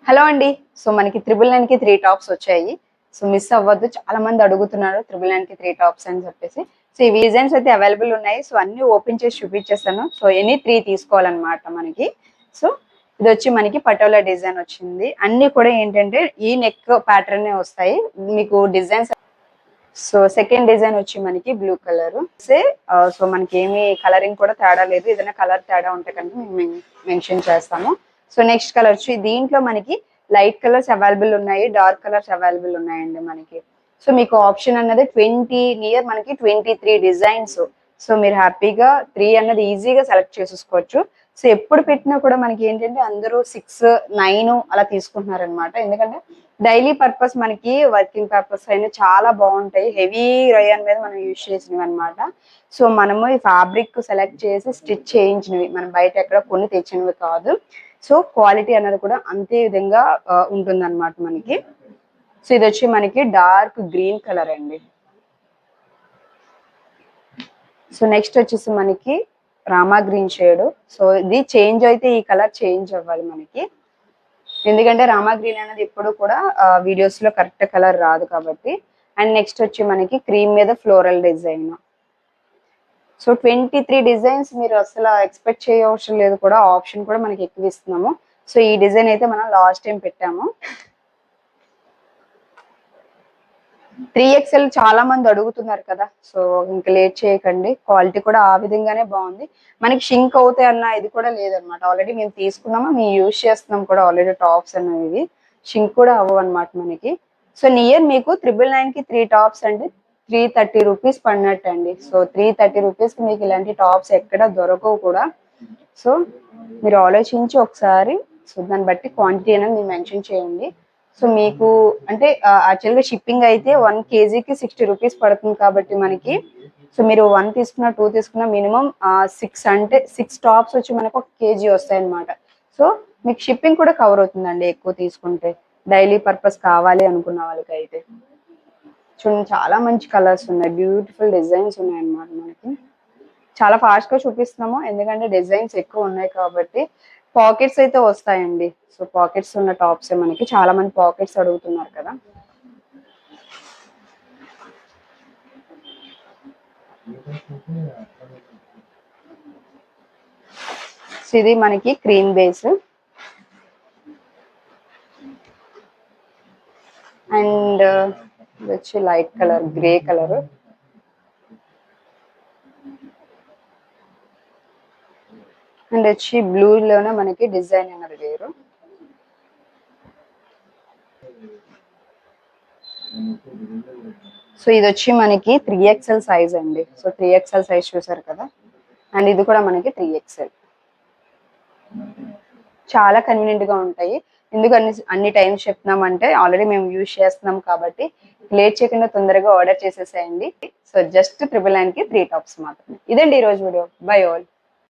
Hello అండి. So మనకి 999కి 3 tops వచ్చాయి. సో మిస్ అవ్వద్దు. చాలా మంది అడుగుతున్నారు 999కి 3 టాప్స్ అని చెప్పేసి. సో ఈ డిజైన్స్ అయితే అవైలబుల్ ఉన్నాయి. సో అన్ని ఓపెన్ చేసి చూపించేస్తాను. సో ఎనీ 3 తీసుకోవాలన్నమాట మనకి. సో ఇది వచ్చి మనకి పటోలా డిజైన్ వచ్చింది. అన్ని కూడా ఏంటంటే ఈ నెక్ ప్యాటర్న్ వస్తాయి మీకు డిజైన్స్. సో సెకండ్ డిజైన్ వచ్చి మనకి బ్లూ కలర్. సో మనకి ఏమి కలరింగ్ కూడా తేడా లేదు. ఏదైనా కలర్ తేడా ఉంటే కనుక మేము మెన్షన్ చేస్తాము. సో నెక్స్ట్ కలర్ వచ్చి దీంట్లో మనకి లైట్ కలర్స్ అవైలబుల్ ఉన్నాయి, డార్క్ కలర్స్ అవైలబుల్ ఉన్నాయండి మనకి. సో మీకు ఆప్షన్ అన్నది 20 నియర్ మనకి 23 డిజైన్స్. సో మీరు హ్యాపీగా 3 అన్నది ఈజీగా సెలెక్ట్ చేసేసుకోవచ్చు. సో ఎప్పుడు పెట్టినా కూడా మనకి ఏంటంటే అందరూ 6, 9 అలా తీసుకుంటున్నారు అనమాట. ఎందుకంటే డైలీ పర్పస్ మనకి వర్కింగ్ పర్పస్ అయినా చాలా బాగుంటాయి. హెవీ రయాన్ మీద మనం యూజ్ చేసినవి అనమాట. సో మనము ఈ ఫ్యాబ్రిక్ సెలెక్ట్ చేసి స్టిచ్ చేయించినవి, మనం బయట ఎక్కడ కొన్ని తెచ్చినవి కాదు. సో క్వాలిటీ అనేది కూడా అంతే విధంగా ఉంటుంది అనమాట మనకి. సో ఇది వచ్చి మనకి డార్క్ గ్రీన్ కలర్ అండి. సో నెక్స్ట్ వచ్చేసి మనకి రామా గ్రీన్ షేడ్. సో ఇది చేంజ్ అయితే ఈ కలర్ చేంజ్ అవ్వాలి మనకి, ఎందుకంటే రామా గ్రీన్ అనేది ఎప్పుడు కూడా వీడియోస్ లో కరెక్ట్ కలర్ రాదు కాబట్టి. అండ్ నెక్స్ట్ వచ్చి మనకి క్రీమ్ మీద ఫ్లోరల్ డిజైన్. సో 23 డిజైన్స్ మీరు అసలు ఎక్స్పెక్ట్ చేయవసరం లేదు, కూడా ఆప్షన్ కూడా మనకి ఎక్కువ ఇస్తున్నాము. సో ఈ డిజైన్ అయితే మనం లాస్ట్ టైం పెట్టాము. 3XL చాలా మంది అడుగుతున్నారు కదా. సో ఇంకా లేట్ చేయకండి. క్వాలిటీ కూడా ఆ విధంగానే బాగుంది. మనకి షింక్ అవుతాయి అన్న ఇది కూడా లేదనమాట. ఆల్రెడీ మేము తీసుకున్నాము, మేము యూజ్ చేస్తున్నాం కూడా ఆల్రెడీ టాప్స్ అనేవి. షింక్ కూడా అవ్వవు అనమాట మనకి. సో నియర్ మీకు 999కి 3 టాప్స్ అండి 330 రూపీస్ పడినట్టు అండి. సో 330 రూపీస్కి మీకు ఇలాంటి టాప్స్ ఎక్కడ దొరకవు కూడా. సో మీరు ఆలోచించి ఒకసారి సో దాన్ని బట్టి క్వాంటిటీ అనేది మీరు మెన్షన్ చేయండి. సో మీకు అంటే యాక్చువల్గా షిప్పింగ్ అయితే 1 kgకి 60 రూపీస్ పడుతుంది కాబట్టి మనకి. సో మీరు 1 తీసుకున్న 2 తీసుకున్న మినిమం 6 అంటే 6 టాప్స్ వచ్చి మనకు 1 kg వస్తాయి అనమాట. సో మీకు షిప్పింగ్ కూడా కవర్ అవుతుందండి ఎక్కువ తీసుకుంటే, డైలీ పర్పస్ కావాలి అనుకున్న వాళ్ళకి అయితే. చూడండి చాలా మంచి కలర్స్ ఉన్నాయి, బ్యూటిఫుల్ డిజైన్స్ ఉన్నాయి అన్నమాట మనకి. చాలా ఫాస్ట్ గా చూపిస్తున్నాము ఎందుకంటే డిజైన్స్ ఎక్కువ ఉన్నాయి కాబట్టి. పాకెట్స్ అయితే వస్తాయండి. సో పాకెట్స్ ఉన్న టాప్స్ మనకి చాలా మంది పాకెట్స్ అడుగుతున్నారు కదా. ఇది మనకి క్రీమ్ బేస్ అండ్ వచ్చి light colour grey colour. And వచ్చి బ్లూ లోనే మనకి డిజైన్ అనేది వేరు. సో ఇది వచ్చి మనకి 3XL సైజ్ అండి. సో 3XL సైజ్ చూసారు కదా. అండ్ ఇది కూడా మనకి 3XL. చాలా కన్వీనియంట్ గా ఉంటాయి. ఎందుకు అన్ని టైమ్స్ చెప్తున్నామంటే ఆల్రెడీ మేము యూజ్ చేస్తున్నాం కాబట్టి లేట్ చేయకుండా తొందరగా ఆర్డర్ చేసేసేయండి. సో జస్ట్ 999కి 3 టాప్స్ మాత్రమే. ఇదండి ఈ రోజు వీడియో. By all.